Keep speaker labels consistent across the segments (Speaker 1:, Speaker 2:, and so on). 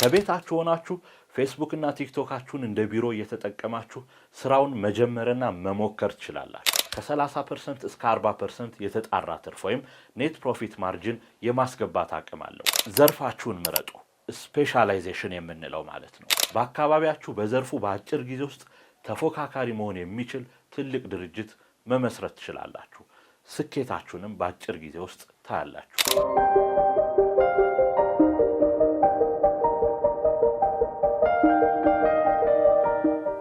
Speaker 1: ከቤታችሁ ሆናችሁ ፌስቡክ እና ቲክቶካችሁን እንደ ቢሮ እየተጠቀማችሁ ስራውን መጀመርና መሞከር ትችላላችሁ። ከ30% እስከ 40% የተጣራ ትርፍ ወይም ኔት ፕሮፊት ማርጂን የማስገባት አቅም አለው። ዘርፋችሁን ምረጡ። ስፔሻላይዜሽን የምንለው ማለት ነው። በአካባቢያችሁ በዘርፉ በአጭር ጊዜ ውስጥ ተፎካካሪ መሆን የሚችል ትልቅ ድርጅት መመስረት ትችላላችሁ። ስኬታችሁንም በአጭር ጊዜ ውስጥ ታያላችሁ።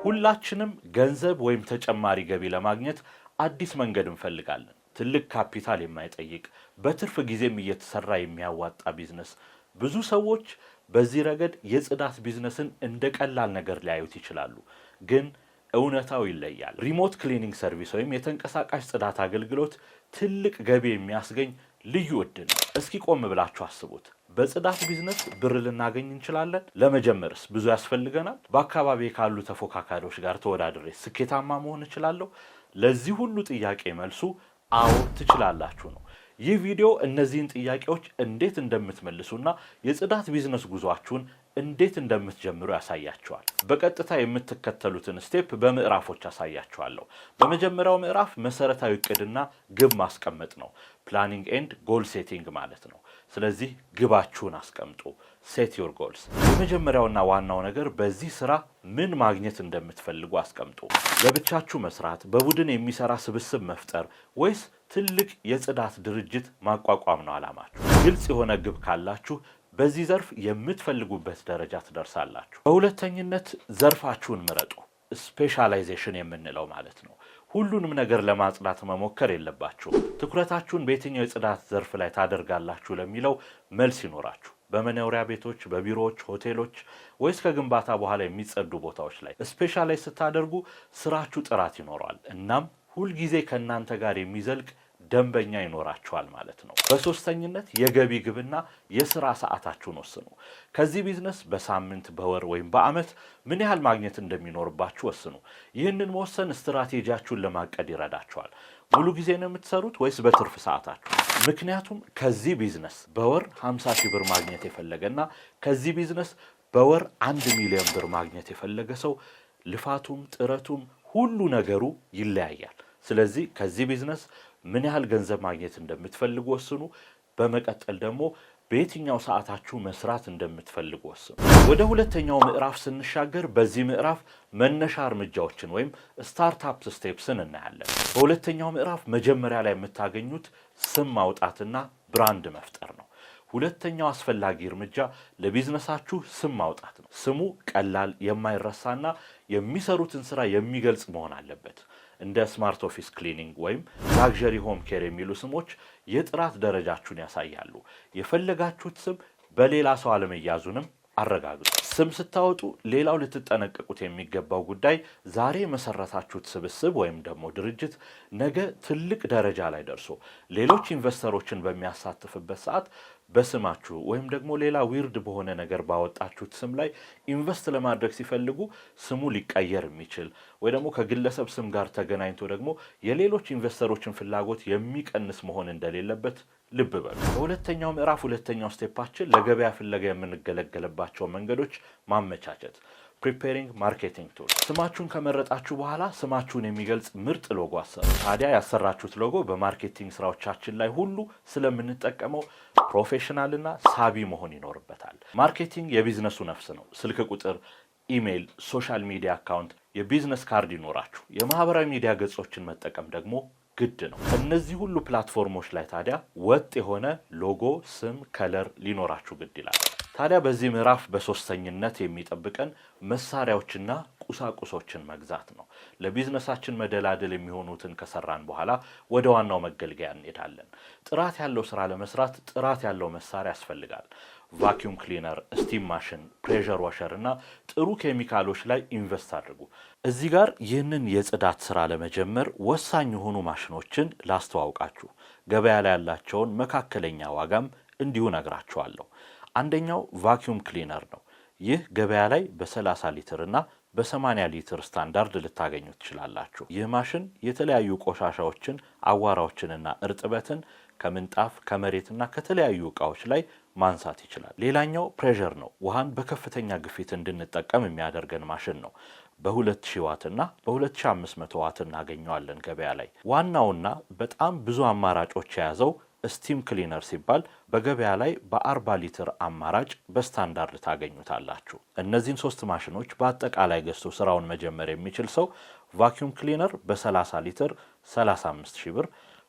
Speaker 1: ሁላችንም ገንዘብ ወይም ተጨማሪ ገቢ ለማግኘት አዲስ መንገድ እንፈልጋለን። ትልቅ ካፒታል የማይጠይቅ በትርፍ ጊዜም እየተሰራ የሚያዋጣ ቢዝነስ። ብዙ ሰዎች በዚህ ረገድ የጽዳት ቢዝነስን እንደ ቀላል ነገር ሊያዩት ይችላሉ፣ ግን እውነታው ይለያል። ሪሞት ክሊኒንግ ሰርቪስ ወይም የተንቀሳቃሽ ጽዳት አገልግሎት ትልቅ ገቢ የሚያስገኝ ልዩ ዕድል ነው። እስኪ ቆም ብላችሁ አስቡት። በጽዳት ቢዝነስ ብር ልናገኝ እንችላለን? ለመጀመርስ ብዙ ያስፈልገናል? በአካባቢ ካሉ ተፎካካሪዎች ጋር ተወዳድሬ ስኬታማ መሆን እችላለሁ? ለዚህ ሁሉ ጥያቄ መልሱ አዎ ትችላላችሁ ነው። ይህ ቪዲዮ እነዚህን ጥያቄዎች እንዴት እንደምትመልሱና የጽዳት ቢዝነስ ጉዟችሁን እንዴት እንደምትጀምሩ ያሳያችኋል። በቀጥታ የምትከተሉትን ስቴፕ በምዕራፎች ያሳያችኋለሁ። በመጀመሪያው ምዕራፍ መሰረታዊ እቅድና ግብ ማስቀመጥ ነው። ፕላኒንግ ኤንድ ጎል ሴቲንግ ማለት ነው። ስለዚህ ግባችሁን አስቀምጡ። ሴት ዮር ጎልስ። የመጀመሪያውና ዋናው ነገር በዚህ ስራ ምን ማግኘት እንደምትፈልጉ አስቀምጡ። ለብቻችሁ መስራት፣ በቡድን የሚሰራ ስብስብ መፍጠር ወይስ ትልቅ የጽዳት ድርጅት ማቋቋም ነው ዓላማችሁ? ግልጽ የሆነ ግብ ካላችሁ በዚህ ዘርፍ የምትፈልጉበት ደረጃ ትደርሳላችሁ። በሁለተኝነት ዘርፋችሁን ምረጡ። ስፔሻላይዜሽን የምንለው ማለት ነው። ሁሉንም ነገር ለማጽዳት መሞከር የለባችሁ። ትኩረታችሁን በየትኛው የጽዳት ዘርፍ ላይ ታደርጋላችሁ ለሚለው መልስ ይኖራችሁ። በመኖሪያ ቤቶች፣ በቢሮዎች፣ ሆቴሎች ወይስ ከግንባታ በኋላ የሚጸዱ ቦታዎች ላይ ስፔሻላይዝ ስታደርጉ ስራችሁ ጥራት ይኖረዋል። እናም ሁልጊዜ ከእናንተ ጋር የሚዘልቅ ደንበኛ ይኖራችኋል ማለት ነው። በሶስተኝነት የገቢ ግብና የስራ ሰዓታችሁን ወስኑ። ከዚህ ቢዝነስ በሳምንት በወር ወይም በአመት ምን ያህል ማግኘት እንደሚኖርባችሁ ወስኑ። ይህንን መወሰን ስትራቴጂያችሁን ለማቀድ ይረዳችኋል። ሙሉ ጊዜ ነው የምትሰሩት ወይስ በትርፍ ሰዓታችሁ? ምክንያቱም ከዚህ ቢዝነስ በወር 50 ሺህ ብር ማግኘት የፈለገና ከዚህ ቢዝነስ በወር 1 ሚሊዮን ብር ማግኘት የፈለገ ሰው ልፋቱም ጥረቱም ሁሉ ነገሩ ይለያያል። ስለዚህ ከዚህ ቢዝነስ ምን ያህል ገንዘብ ማግኘት እንደምትፈልጉ ወስኑ። በመቀጠል ደግሞ በየትኛው ሰዓታችሁ መስራት እንደምትፈልጉ ወስኑ። ወደ ሁለተኛው ምዕራፍ ስንሻገር በዚህ ምዕራፍ መነሻ እርምጃዎችን ወይም ስታርታፕ ስቴፕስን እናያለን። በሁለተኛው ምዕራፍ መጀመሪያ ላይ የምታገኙት ስም ማውጣትና ብራንድ መፍጠር ነው። ሁለተኛው አስፈላጊ እርምጃ ለቢዝነሳችሁ ስም ማውጣት ነው። ስሙ ቀላል፣ የማይረሳና የሚሰሩትን ስራ የሚገልጽ መሆን አለበት። እንደ ስማርት ኦፊስ ክሊኒንግ ወይም ላግዠሪ ሆም ኬር የሚሉ ስሞች የጥራት ደረጃችሁን ያሳያሉ። የፈለጋችሁት ስም በሌላ ሰው አለመያዙንም አረጋግጡ። ስም ስታወጡ ሌላው ልትጠነቀቁት የሚገባው ጉዳይ ዛሬ የመሰረታችሁት ስብስብ ወይም ደግሞ ድርጅት ነገ ትልቅ ደረጃ ላይ ደርሶ ሌሎች ኢንቨስተሮችን በሚያሳትፍበት ሰዓት በስማችሁ ወይም ደግሞ ሌላ ዊርድ በሆነ ነገር ባወጣችሁት ስም ላይ ኢንቨስት ለማድረግ ሲፈልጉ ስሙ ሊቀየር የሚችል ወይ ደግሞ ከግለሰብ ስም ጋር ተገናኝቶ ደግሞ የሌሎች ኢንቨስተሮችን ፍላጎት የሚቀንስ መሆን እንደሌለበት ልብ በሉ። በሁለተኛው ምዕራፍ ሁለተኛው ስቴፓችን ለገበያ ፍለጋ የምንገለገልባቸው መንገዶች ማመቻቸት። ፕሪፔሪንግ ማርኬቲንግ ቱል። ስማችሁን ከመረጣችሁ በኋላ ስማችሁን የሚገልጽ ምርጥ ሎጎ አሰሩ። ታዲያ ያሰራችሁት ሎጎ በማርኬቲንግ ስራዎቻችን ላይ ሁሉ ስለምንጠቀመው ፕሮፌሽናልና ሳቢ መሆን ይኖርበታል። ማርኬቲንግ የቢዝነሱ ነፍስ ነው። ስልክ ቁጥር፣ ኢሜይል፣ ሶሻል ሚዲያ አካውንት፣ የቢዝነስ ካርድ ይኖራችሁ። የማህበራዊ ሚዲያ ገጾችን መጠቀም ደግሞ ግድ ነው። እነዚህ ሁሉ ፕላትፎርሞች ላይ ታዲያ ወጥ የሆነ ሎጎ፣ ስም፣ ከለር ሊኖራችሁ ግድ ይላል። ታዲያ በዚህ ምዕራፍ በሶስተኝነት የሚጠብቀን መሳሪያዎችና ቁሳቁሶችን መግዛት ነው። ለቢዝነሳችን መደላደል የሚሆኑትን ከሰራን በኋላ ወደ ዋናው መገልገያ እንሄዳለን። ጥራት ያለው ስራ ለመስራት ጥራት ያለው መሳሪያ ያስፈልጋል። ቫኪዩም ክሊነር፣ ስቲም ማሽን፣ ፕሬሸር ዋሸር እና ጥሩ ኬሚካሎች ላይ ኢንቨስት አድርጉ። እዚህ ጋር ይህንን የጽዳት ስራ ለመጀመር ወሳኝ የሆኑ ማሽኖችን ላስተዋውቃችሁ። ገበያ ላይ ያላቸውን መካከለኛ ዋጋም እንዲሁ ነግራችኋለሁ። አንደኛው ቫኪዩም ክሊነር ነው። ይህ ገበያ ላይ በ30 ሊትር እና በ80 ሊትር ስታንዳርድ ልታገኙት ትችላላችሁ። ይህ ማሽን የተለያዩ ቆሻሻዎችን፣ አዋራዎችንና እርጥበትን ከምንጣፍ ከመሬትና ከተለያዩ ዕቃዎች ላይ ማንሳት ይችላል። ሌላኛው ፕሬሸር ነው። ውሃን በከፍተኛ ግፊት እንድንጠቀም የሚያደርገን ማሽን ነው። በ2000 ዋት እና በ2500 ዋት እናገኘዋለን ገበያ ላይ። ዋናውና በጣም ብዙ አማራጮች የያዘው ስቲም ክሊነር ሲባል በገበያ ላይ በ40 ሊትር አማራጭ በስታንዳርድ ታገኙታላችሁ። እነዚህን 3 ማሽኖች በአጠቃላይ ገዝቶ ስራውን መጀመር የሚችል ሰው ቫኪዩም ክሊነር በ30 ሊትር 35000 ብር፣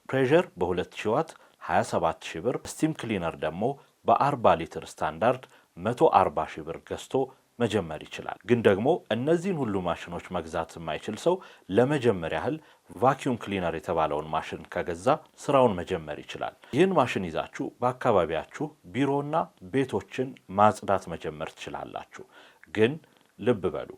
Speaker 1: ፕሬሸር በ2000 ዋት 27000 ብር፣ ስቲም ክሊነር ደግሞ በ40 ሊትር ስታንዳርድ 140000 ብር ገዝቶ መጀመር ይችላል። ግን ደግሞ እነዚህን ሁሉ ማሽኖች መግዛት የማይችል ሰው ለመጀመሪያ ያህል ቫኪዩም ክሊነር የተባለውን ማሽን ከገዛ ስራውን መጀመር ይችላል። ይህን ማሽን ይዛችሁ በአካባቢያችሁ ቢሮና ቤቶችን ማጽዳት መጀመር ትችላላችሁ። ግን ልብ በሉ፣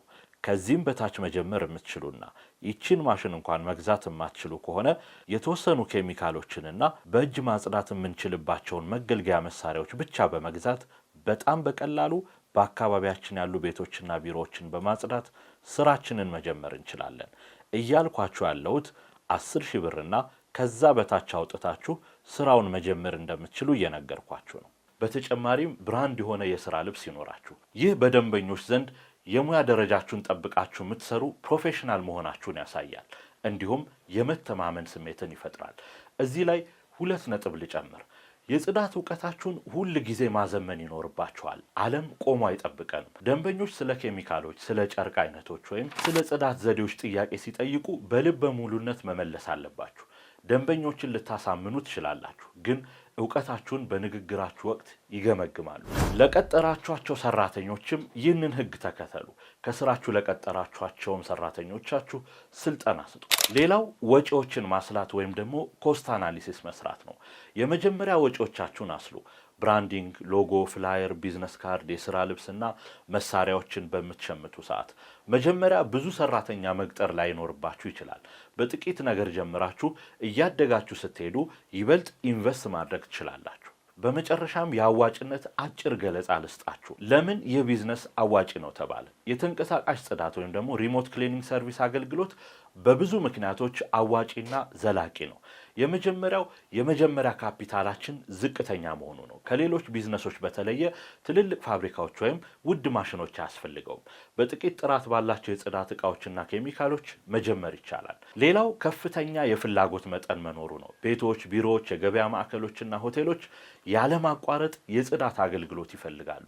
Speaker 1: ከዚህም በታች መጀመር የምትችሉና ይችን ማሽን እንኳን መግዛት የማትችሉ ከሆነ የተወሰኑ ኬሚካሎችንና በእጅ ማጽዳት የምንችልባቸውን መገልገያ መሳሪያዎች ብቻ በመግዛት በጣም በቀላሉ በአካባቢያችን ያሉ ቤቶችና ቢሮዎችን በማጽዳት ስራችንን መጀመር እንችላለን። እያልኳችሁ ያለሁት 10,000 ብርና ከዛ በታች አውጥታችሁ ስራውን መጀመር እንደምትችሉ እየነገርኳችሁ ነው። በተጨማሪም ብራንድ የሆነ የስራ ልብስ ይኖራችሁ። ይህ በደንበኞች ዘንድ የሙያ ደረጃችሁን ጠብቃችሁ የምትሰሩ ፕሮፌሽናል መሆናችሁን ያሳያል። እንዲሁም የመተማመን ስሜትን ይፈጥራል። እዚህ ላይ 2 ነጥብ ልጨምር። የጽዳት ዕውቀታችሁን ሁል ጊዜ ማዘመን ይኖርባችኋል። ዓለም ቆሞ አይጠብቀንም። ደንበኞች ስለ ኬሚካሎች፣ ስለ ጨርቅ አይነቶች ወይም ስለ ጽዳት ዘዴዎች ጥያቄ ሲጠይቁ በልበ ሙሉነት መመለስ አለባችሁ። ደንበኞችን ልታሳምኑ ትችላላችሁ፣ ግን ዕውቀታችሁን በንግግራችሁ ወቅት ይገመግማሉ። ለቀጠራችኋቸው ሰራተኞችም ይህንን ህግ ተከተሉ። ከስራችሁ ለቀጠራችኋቸውም ሰራተኞቻችሁ ስልጠና ስጡ። ሌላው ወጪዎችን ማስላት ወይም ደግሞ ኮስት አናሊሲስ መስራት ነው። የመጀመሪያ ወጪዎቻችሁን አስሉ። ብራንዲንግ፣ ሎጎ፣ ፍላየር፣ ቢዝነስ ካርድ፣ የስራ ልብስና መሳሪያዎችን በምትሸምቱ ሰዓት መጀመሪያ ብዙ ሰራተኛ መቅጠር ላይኖርባችሁ ይችላል። በጥቂት ነገር ጀምራችሁ እያደጋችሁ ስትሄዱ ይበልጥ ኢንቨስት ማድረግ ትችላላችሁ። በመጨረሻም የአዋጭነት አጭር ገለጻ ልስጣችሁ። ለምን ይህ ቢዝነስ አዋጭ ነው ተባለ? የተንቀሳቃሽ ጽዳት ወይም ደግሞ ሪሞት ክሊኒንግ ሰርቪስ አገልግሎት በብዙ ምክንያቶች አዋጪና ዘላቂ ነው። የመጀመሪያው የመጀመሪያ ካፒታላችን ዝቅተኛ መሆኑ ነው። ከሌሎች ቢዝነሶች በተለየ ትልልቅ ፋብሪካዎች ወይም ውድ ማሽኖች አያስፈልገውም። በጥቂት ጥራት ባላቸው የጽዳት ዕቃዎችና ኬሚካሎች መጀመር ይቻላል። ሌላው ከፍተኛ የፍላጎት መጠን መኖሩ ነው። ቤቶች፣ ቢሮዎች፣ የገበያ ማዕከሎችና ሆቴሎች ያለማቋረጥ የጽዳት አገልግሎት ይፈልጋሉ።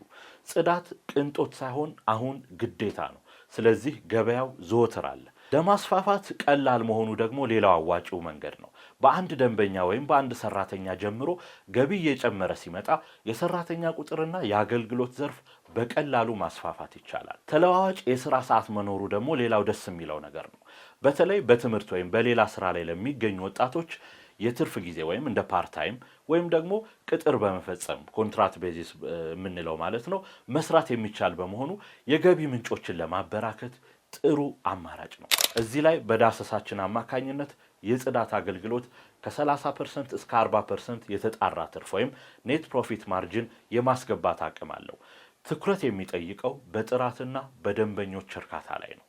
Speaker 1: ጽዳት ቅንጦት ሳይሆን አሁን ግዴታ ነው። ስለዚህ ገበያው ዘወትር አለ። ለማስፋፋት ቀላል መሆኑ ደግሞ ሌላው አዋጪው መንገድ ነው። በአንድ ደንበኛ ወይም በአንድ ሰራተኛ ጀምሮ ገቢ እየጨመረ ሲመጣ የሰራተኛ ቁጥርና የአገልግሎት ዘርፍ በቀላሉ ማስፋፋት ይቻላል። ተለዋዋጭ የስራ ሰዓት መኖሩ ደግሞ ሌላው ደስ የሚለው ነገር ነው። በተለይ በትምህርት ወይም በሌላ ስራ ላይ ለሚገኙ ወጣቶች የትርፍ ጊዜ ወይም እንደ ፓርታይም ወይም ደግሞ ቅጥር በመፈጸም ኮንትራት ቤዚስ የምንለው ማለት ነው መስራት የሚቻል በመሆኑ የገቢ ምንጮችን ለማበራከት ጥሩ አማራጭ ነው። እዚህ ላይ በዳሰሳችን አማካኝነት የጽዳት አገልግሎት ከ30% እስከ 40% የተጣራ ትርፍ ወይም ኔት ፕሮፊት ማርጂን የማስገባት አቅም አለው። ትኩረት የሚጠይቀው በጥራትና በደንበኞች እርካታ ላይ ነው።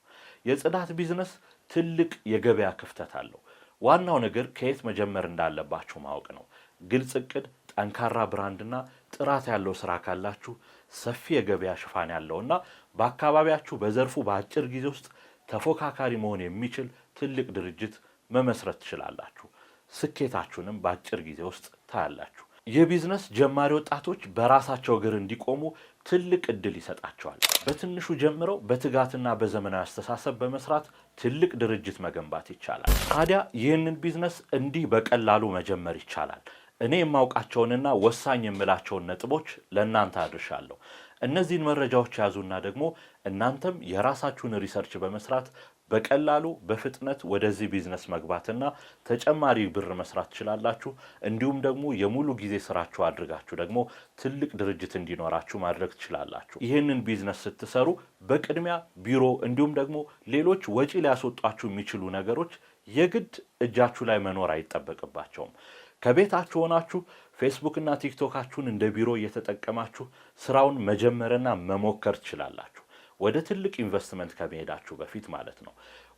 Speaker 1: የጽዳት ቢዝነስ ትልቅ የገበያ ክፍተት አለው። ዋናው ነገር ከየት መጀመር እንዳለባችሁ ማወቅ ነው። ግልጽ እቅድ፣ ጠንካራ ብራንድና ጥራት ያለው ስራ ካላችሁ ሰፊ የገበያ ሽፋን ያለውና በአካባቢያችሁ በዘርፉ በአጭር ጊዜ ውስጥ ተፎካካሪ መሆን የሚችል ትልቅ ድርጅት መመስረት ትችላላችሁ። ስኬታችሁንም በአጭር ጊዜ ውስጥ ታያላችሁ። የቢዝነስ ጀማሪ ወጣቶች በራሳቸው እግር እንዲቆሙ ትልቅ እድል ይሰጣቸዋል። በትንሹ ጀምረው በትጋትና በዘመናዊ አስተሳሰብ በመስራት ትልቅ ድርጅት መገንባት ይቻላል። ታዲያ ይህንን ቢዝነስ እንዲህ በቀላሉ መጀመር ይቻላል። እኔ የማውቃቸውንና ወሳኝ የምላቸውን ነጥቦች ለእናንተ አድርሻለሁ። እነዚህን መረጃዎች ያዙና ደግሞ እናንተም የራሳችሁን ሪሰርች በመስራት በቀላሉ በፍጥነት ወደዚህ ቢዝነስ መግባትና ተጨማሪ ብር መስራት ትችላላችሁ። እንዲሁም ደግሞ የሙሉ ጊዜ ስራችሁ አድርጋችሁ ደግሞ ትልቅ ድርጅት እንዲኖራችሁ ማድረግ ትችላላችሁ። ይህንን ቢዝነስ ስትሰሩ በቅድሚያ ቢሮ እንዲሁም ደግሞ ሌሎች ወጪ ሊያስወጣችሁ የሚችሉ ነገሮች የግድ እጃችሁ ላይ መኖር አይጠበቅባቸውም። ከቤታችሁ ሆናችሁ ፌስቡክ እና ቲክቶካችሁን እንደ ቢሮ እየተጠቀማችሁ ስራውን መጀመርና መሞከር ትችላላችሁ። ወደ ትልቅ ኢንቨስትመንት ከመሄዳችሁ በፊት ማለት ነው።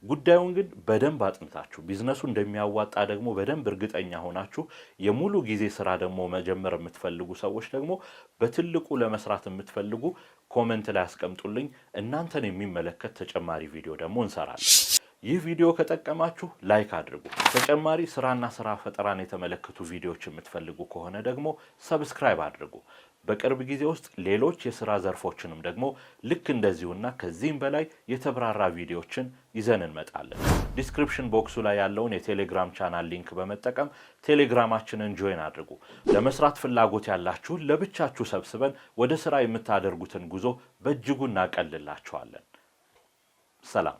Speaker 1: ጉዳዩን ግን በደንብ አጥንታችሁ ቢዝነሱ እንደሚያዋጣ ደግሞ በደንብ እርግጠኛ ሆናችሁ የሙሉ ጊዜ ስራ ደግሞ መጀመር የምትፈልጉ ሰዎች ደግሞ በትልቁ ለመስራት የምትፈልጉ ኮሜንት ላይ አስቀምጡልኝ። እናንተን የሚመለከት ተጨማሪ ቪዲዮ ደግሞ እንሰራለን። ይህ ቪዲዮ ከጠቀማችሁ ላይክ አድርጉ። ተጨማሪ ስራና ስራ ፈጠራን የተመለከቱ ቪዲዮዎች የምትፈልጉ ከሆነ ደግሞ ሰብስክራይብ አድርጉ። በቅርብ ጊዜ ውስጥ ሌሎች የስራ ዘርፎችንም ደግሞ ልክ እንደዚሁና ከዚህም በላይ የተብራራ ቪዲዮዎችን ይዘን እንመጣለን። ዲስክሪፕሽን ቦክሱ ላይ ያለውን የቴሌግራም ቻናል ሊንክ በመጠቀም ቴሌግራማችንን ጆይን አድርጉ። ለመስራት ፍላጎት ያላችሁን ለብቻችሁ ሰብስበን ወደ ስራ የምታደርጉትን ጉዞ በእጅጉ እናቀልላችኋለን። ሰላም።